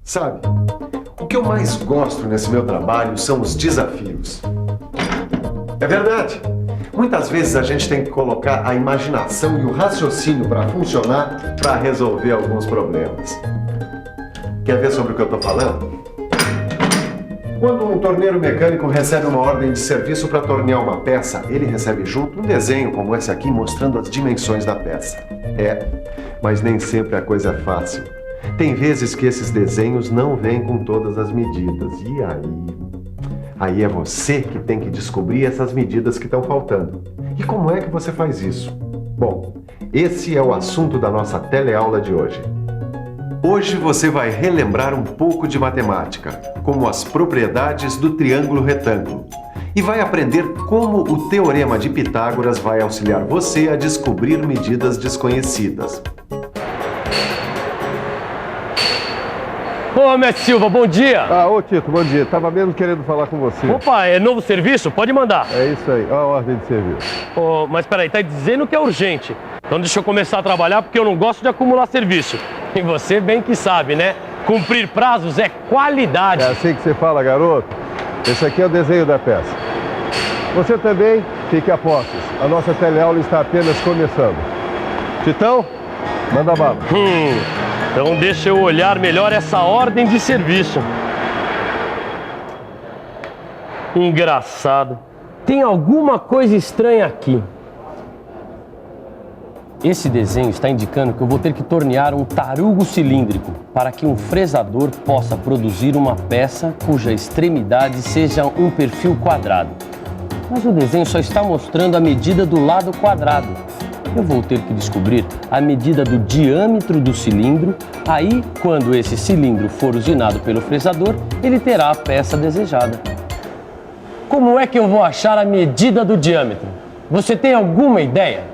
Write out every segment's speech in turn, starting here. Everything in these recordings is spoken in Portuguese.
Sabe, o que eu mais gosto nesse meu trabalho são os desafios. É verdade. Muitas vezes a gente tem que colocar a imaginação e o raciocínio para funcionar para resolver alguns problemas. Quer ver sobre o que eu estou falando? Quando um torneiro mecânico recebe uma ordem de serviço para tornear uma peça, ele recebe junto um desenho como esse aqui mostrando as dimensões da peça. Mas nem sempre a coisa é fácil. Tem vezes que esses desenhos não vêm com todas as medidas. E aí é você que tem que descobrir essas medidas que estão faltando. E como é que você faz isso? Bom, esse é o assunto da nossa teleaula de hoje. Hoje você vai relembrar um pouco de matemática, como as propriedades do triângulo retângulo. E vai aprender como o Teorema de Pitágoras vai auxiliar você a descobrir medidas desconhecidas. Ô, mestre Silva, bom dia! Ô Tito, bom dia. Tava mesmo querendo falar com você. Opa, é novo serviço? Pode mandar. É isso aí, a ordem de serviço. Mas peraí, tá dizendo que é urgente. Então deixa eu começar a trabalhar porque eu não gosto de acumular serviço. E você bem que sabe, né? Cumprir prazos é qualidade. É assim que você fala, garoto? Esse aqui é o desenho da peça. Você também fique a postos. A nossa teleaula está apenas começando. Titão, manda bala. Então deixa eu olhar melhor essa ordem de serviço. Engraçado. Tem alguma coisa estranha aqui. Esse desenho está indicando que eu vou ter que tornear um tarugo cilíndrico para que um fresador possa produzir uma peça cuja extremidade seja um perfil quadrado. Mas o desenho só está mostrando a medida do lado quadrado. Eu vou ter que descobrir a medida do diâmetro do cilindro. Aí, quando esse cilindro for usinado pelo fresador, ele terá a peça desejada. Como é que eu vou achar a medida do diâmetro? Você tem alguma ideia?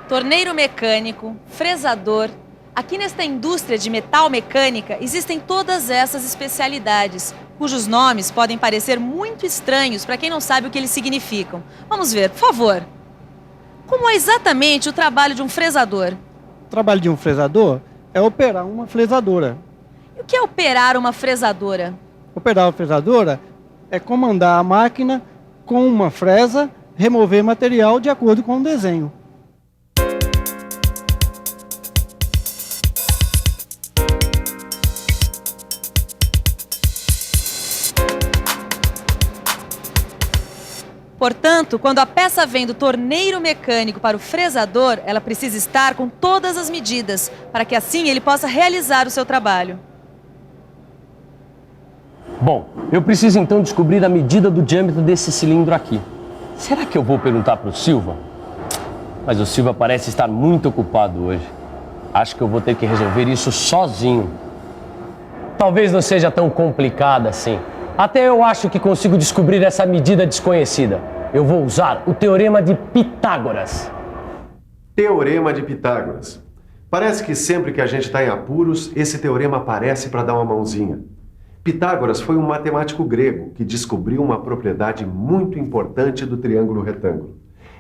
Torneiro mecânico, fresador. Aqui nesta indústria de metal mecânica existem todas essas especialidades, cujos nomes podem parecer muito estranhos para quem não sabe o que eles significam. Vamos ver, por favor. Como é exatamente o trabalho de um fresador? O trabalho de um fresador é operar uma fresadora. E o que é operar uma fresadora? Operar uma fresadora é comandar a máquina com uma fresa, remover material de acordo com o desenho. Portanto, quando a peça vem do torneiro mecânico para o fresador, ela precisa estar com todas as medidas, para que assim ele possa realizar o seu trabalho. Bom, eu preciso então descobrir a medida do diâmetro desse cilindro aqui. Será que eu vou perguntar para o Silva? Mas o Silva parece estar muito ocupado hoje. Acho que eu vou ter que resolver isso sozinho. Talvez não seja tão complicado assim. Até eu acho que consigo descobrir essa medida desconhecida. Eu vou usar o Teorema de Pitágoras. Teorema de Pitágoras. Parece que sempre que a gente está em apuros, esse teorema aparece para dar uma mãozinha. Pitágoras foi um matemático grego que descobriu uma propriedade muito importante do triângulo retângulo.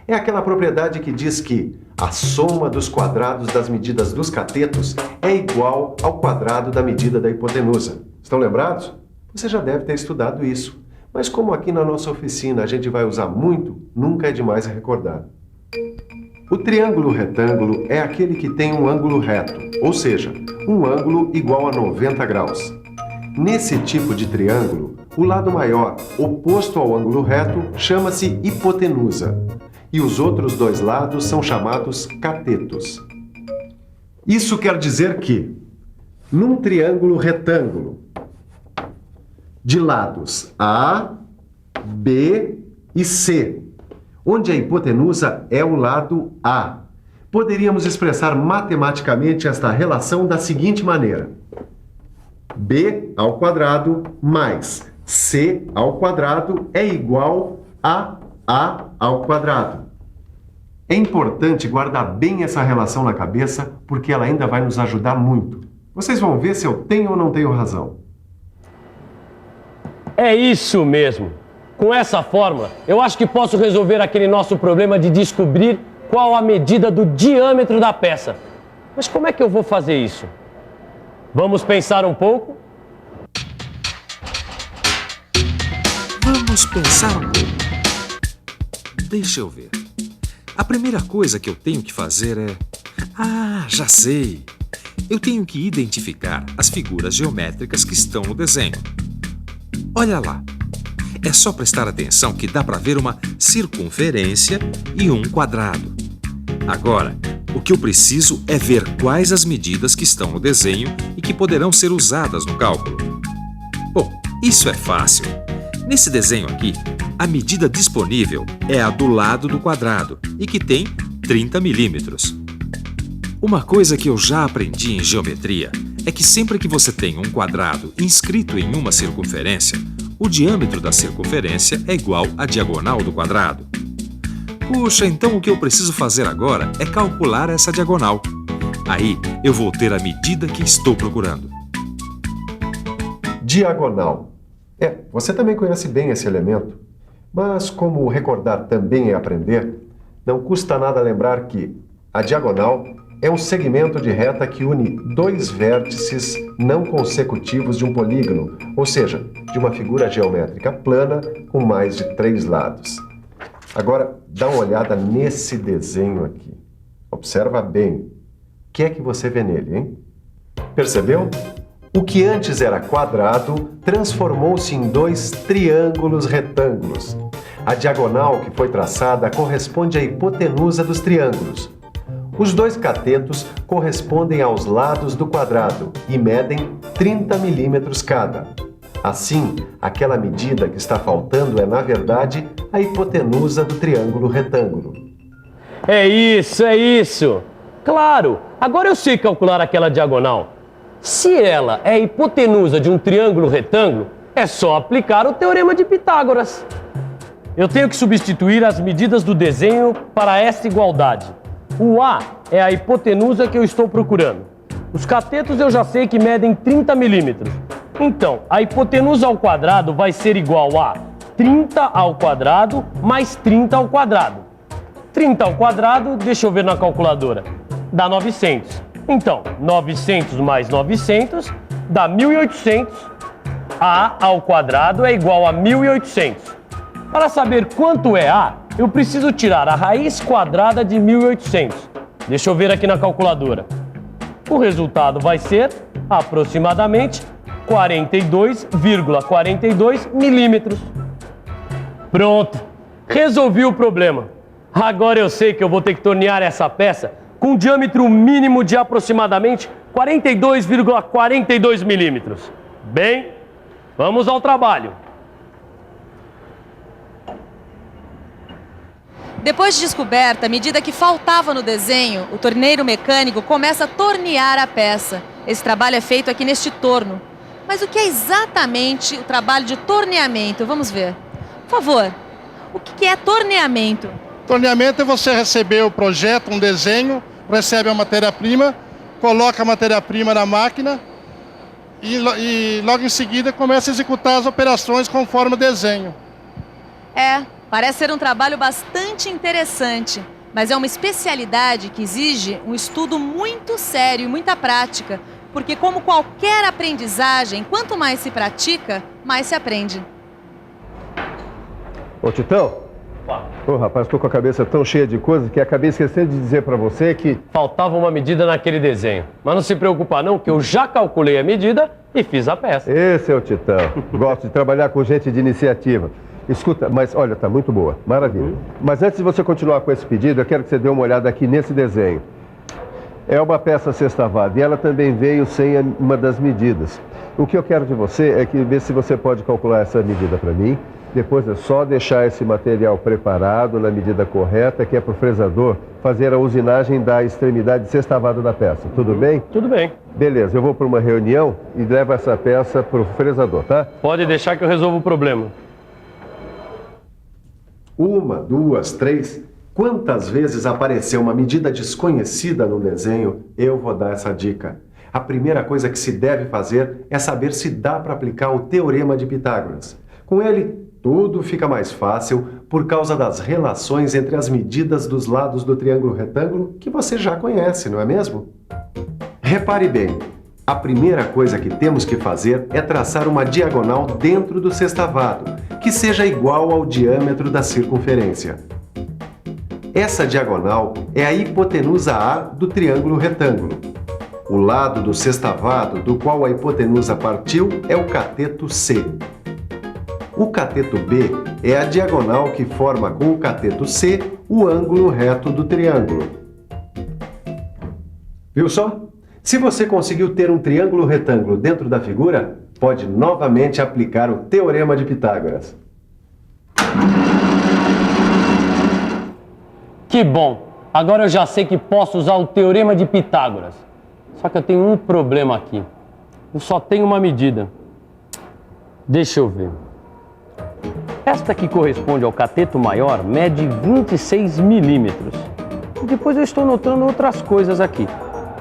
É aquela propriedade que diz que a soma dos quadrados das medidas dos catetos é igual ao quadrado da medida da hipotenusa. Estão lembrados? Você já deve ter estudado isso. Mas como aqui na nossa oficina a gente vai usar muito, nunca é demais recordar. O triângulo retângulo é aquele que tem um ângulo reto, ou seja, um ângulo igual a 90 graus. Nesse tipo de triângulo, o lado maior, oposto ao ângulo reto, chama-se hipotenusa, e os outros dois lados são chamados catetos. Isso quer dizer que, num triângulo retângulo, de lados A, B e C, onde a hipotenusa é o lado A, poderíamos expressar matematicamente esta relação da seguinte maneira: B ao quadrado mais C ao quadrado é igual a A ao quadrado. É importante guardar bem essa relação na cabeça, porque ela ainda vai nos ajudar muito. Vocês vão ver se eu tenho ou não tenho razão. É isso mesmo. Com essa fórmula, eu acho que posso resolver aquele nosso problema de descobrir qual a medida do diâmetro da peça. Mas como é que eu vou fazer isso? Vamos pensar um pouco? Vamos pensar um pouco. Deixa eu ver. A primeira coisa que eu tenho que fazer é... Ah, já sei! Eu tenho que identificar as figuras geométricas que estão no desenho. Olha lá. É só prestar atenção que dá para ver uma circunferência e um quadrado. Agora, o que eu preciso é ver quais as medidas que estão no desenho e que poderão ser usadas no cálculo. Bom, isso é fácil. Nesse desenho aqui, a medida disponível é a do lado do quadrado e que tem 30 milímetros. Uma coisa que eu já aprendi em geometria é que sempre que você tem um quadrado inscrito em uma circunferência, o diâmetro da circunferência é igual à diagonal do quadrado. Puxa, então o que eu preciso fazer agora é calcular essa diagonal. Aí eu vou ter a medida que estou procurando. Diagonal. Você também conhece bem esse elemento. Mas como recordar também é aprender, não custa nada lembrar que a diagonal é um segmento de reta que une dois vértices não consecutivos de um polígono, ou seja, de uma figura geométrica plana com mais de 3 lados. Agora, dá uma olhada nesse desenho aqui. Observa bem. O que é que você vê nele, hein? Percebeu? O que antes era quadrado transformou-se em 2 triângulos retângulos. A diagonal que foi traçada corresponde à hipotenusa dos triângulos. Os 2 catetos correspondem aos lados do quadrado e medem 30 milímetros cada. Assim, aquela medida que está faltando é, na verdade, a hipotenusa do triângulo retângulo. É isso! Claro, agora eu sei calcular aquela diagonal. Se ela é a hipotenusa de um triângulo retângulo, é só aplicar o teorema de Pitágoras. Eu tenho que substituir as medidas do desenho para esta igualdade. O A é a hipotenusa que eu estou procurando. Os catetos eu já sei que medem 30 milímetros. Então, a hipotenusa ao quadrado vai ser igual a 30 ao quadrado mais 30 ao quadrado. 30 ao quadrado, deixa eu ver na calculadora, dá 900. Então, 900 mais 900 dá 1.800. A ao quadrado é igual a 1.800. Para saber quanto é A, eu preciso tirar a raiz quadrada de 1.800. Deixa eu ver aqui na calculadora. O resultado vai ser aproximadamente 42,42 milímetros. Pronto, resolvi o problema. Agora eu sei que eu vou ter que tornear essa peça com um diâmetro mínimo de aproximadamente 42,42 milímetros. Bem, vamos ao trabalho. Depois de descoberta a medida que faltava no desenho, o torneiro mecânico começa a tornear a peça. Esse trabalho é feito aqui neste torno. Mas o que é exatamente o trabalho de torneamento? Vamos ver. Por favor, o que é torneamento? Torneamento é você receber o projeto, um desenho, recebe a matéria-prima, coloca a matéria-prima na máquina e logo em seguida começa a executar as operações conforme o desenho. Parece ser um trabalho bastante interessante, mas é uma especialidade que exige um estudo muito sério e muita prática, porque como qualquer aprendizagem, quanto mais se pratica, mais se aprende. Ô, Titão. Ô, rapaz, estou com a cabeça tão cheia de coisas que acabei esquecendo de dizer para você que... Faltava uma medida naquele desenho. Mas não se preocupa não, que eu já calculei a medida e fiz a peça. Esse é o Titão. Gosto de trabalhar com gente de iniciativa. Escuta, mas olha, tá muito boa, maravilha. Mas antes de você continuar com esse pedido, eu quero que você dê uma olhada aqui nesse desenho. É uma peça sextavada e ela também veio sem uma das medidas. O que eu quero de você é que ver se você pode calcular essa medida para mim. Depois é só deixar esse material preparado na medida correta, que é para o fresador fazer a usinagem da extremidade sextavada da peça. Tudo bem? Tudo bem. Beleza, eu vou para uma reunião e levo essa peça para o fresador, tá? Pode deixar que eu resolvo o problema. 1, 2, 3. Quantas vezes apareceu uma medida desconhecida no desenho, eu vou dar essa dica. A primeira coisa que se deve fazer é saber se dá para aplicar o teorema de Pitágoras. Com ele, tudo fica mais fácil por causa das relações entre as medidas dos lados do triângulo retângulo que você já conhece, não é mesmo? Repare bem, A primeira coisa que temos que fazer é traçar uma diagonal dentro do sextavado, que seja igual ao diâmetro da circunferência. Essa diagonal é a hipotenusa A do triângulo retângulo. O lado do sextavado do qual a hipotenusa partiu é o cateto C. O cateto B é a diagonal que forma com o cateto C o ângulo reto do triângulo. Viu só? Se você conseguiu ter um triângulo retângulo dentro da figura, pode novamente aplicar o Teorema de Pitágoras. Que bom! Agora eu já sei que posso usar o Teorema de Pitágoras. Só que eu tenho um problema aqui. Eu só tenho uma medida. Deixa eu ver. Esta que corresponde ao cateto maior mede 26 milímetros. E depois eu estou notando outras coisas aqui.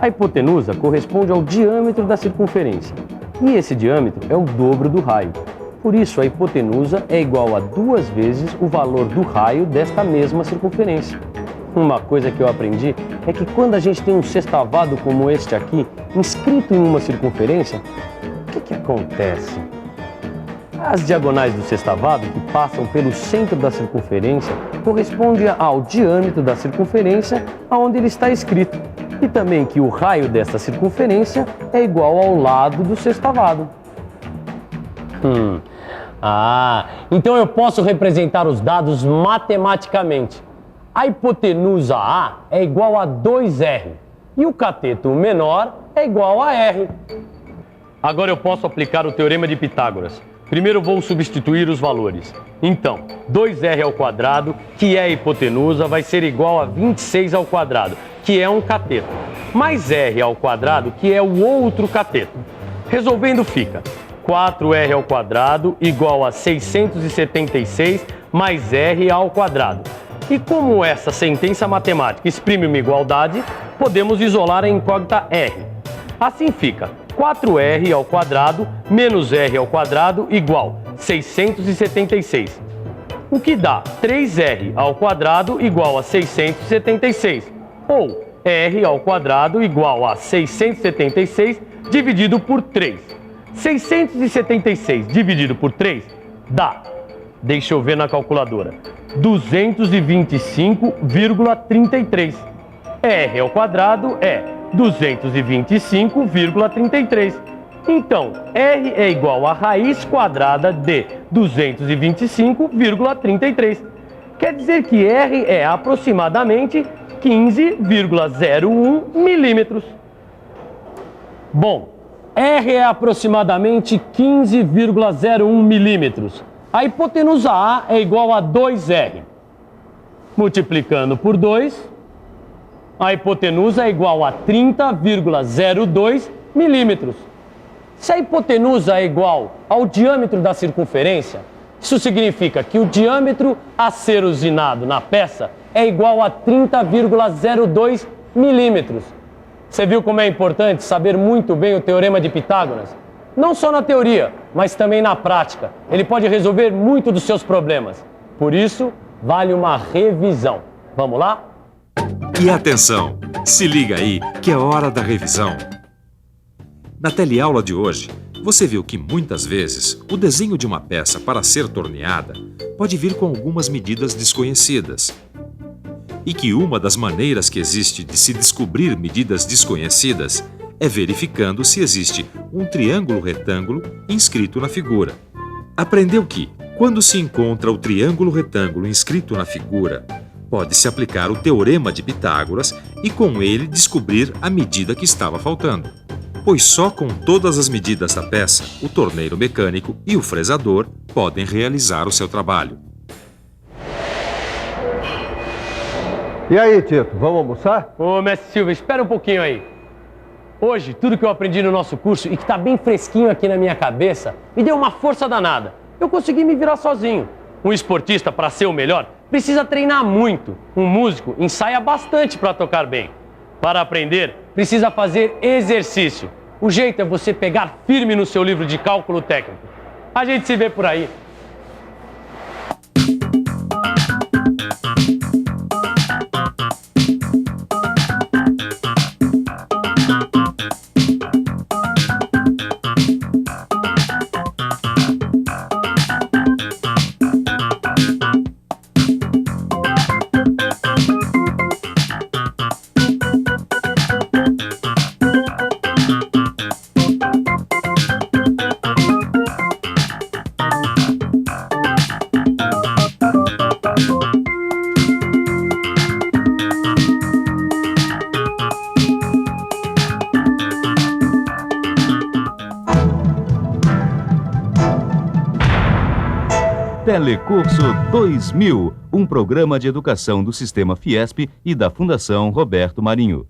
A hipotenusa corresponde ao diâmetro da circunferência. E esse diâmetro é o dobro do raio. Por isso, a hipotenusa é igual a 2 vezes o valor do raio desta mesma circunferência. Uma coisa que eu aprendi é que quando a gente tem um sextavado como este aqui, inscrito em uma circunferência, o que acontece? As diagonais do sextavado, que passam pelo centro da circunferência, correspondem ao diâmetro da circunferência aonde ele está escrito. E também que o raio desta circunferência é igual ao lado do sextavado. Então eu posso representar os dados matematicamente. A hipotenusa A é igual a 2R e o cateto menor é igual a R. Agora eu posso aplicar o Teorema de Pitágoras. Primeiro vou substituir os valores. Então, 2R ao quadrado, que é a hipotenusa, vai ser igual a 26 ao quadrado, que é um cateto, mais R ao quadrado, que é o outro cateto. Resolvendo fica 4R ao quadrado igual a 676 mais R ao quadrado. E como essa sentença matemática exprime uma igualdade, podemos isolar a incógnita R. Assim fica 4R ao quadrado menos R ao quadrado igual 676. O que dá 3R ao quadrado igual a 676. Ou R ao quadrado igual a 676 dividido por 3. 676 dividido por 3 dá, deixa eu ver na calculadora, 225,33. R ao quadrado é 225,33. Então, R é igual a raiz quadrada de 225,33. Quer dizer que R é aproximadamente 15,01 milímetros. Bom, R é aproximadamente 15,01 milímetros. A hipotenusa A é igual a 2R. Multiplicando por 2, a hipotenusa é igual a 30,02 milímetros. Se a hipotenusa é igual ao diâmetro da circunferência, isso significa que o diâmetro a ser usinado na peça é igual a 30,02 milímetros. Você viu como é importante saber muito bem o Teorema de Pitágoras? Não só na teoria, mas também na prática. Ele pode resolver muito dos seus problemas. Por isso, vale uma revisão. Vamos lá? E atenção, se liga aí que é hora da revisão. Na teleaula de hoje, você viu que muitas vezes o desenho de uma peça para ser torneada pode vir com algumas medidas desconhecidas. E que uma das maneiras que existe de se descobrir medidas desconhecidas é verificando se existe um triângulo retângulo inscrito na figura. Aprendeu que, quando se encontra o triângulo retângulo inscrito na figura, pode-se aplicar o Teorema de Pitágoras e com ele descobrir a medida que estava faltando. Pois só com todas as medidas da peça, o torneiro mecânico e o fresador podem realizar o seu trabalho. E aí, Tito, vamos almoçar? Ô, mestre Silva, espera um pouquinho aí. Hoje, tudo que eu aprendi no nosso curso e que está bem fresquinho aqui na minha cabeça, me deu uma força danada. Eu consegui me virar sozinho. Um esportista, para ser o melhor, precisa treinar muito. Um músico ensaia bastante para tocar bem. Para aprender, precisa fazer exercício. O jeito é você pegar firme no seu livro de cálculo técnico. A gente se vê por aí. Telecurso 2000, um programa de educação do Sistema Fiesp e da Fundação Roberto Marinho.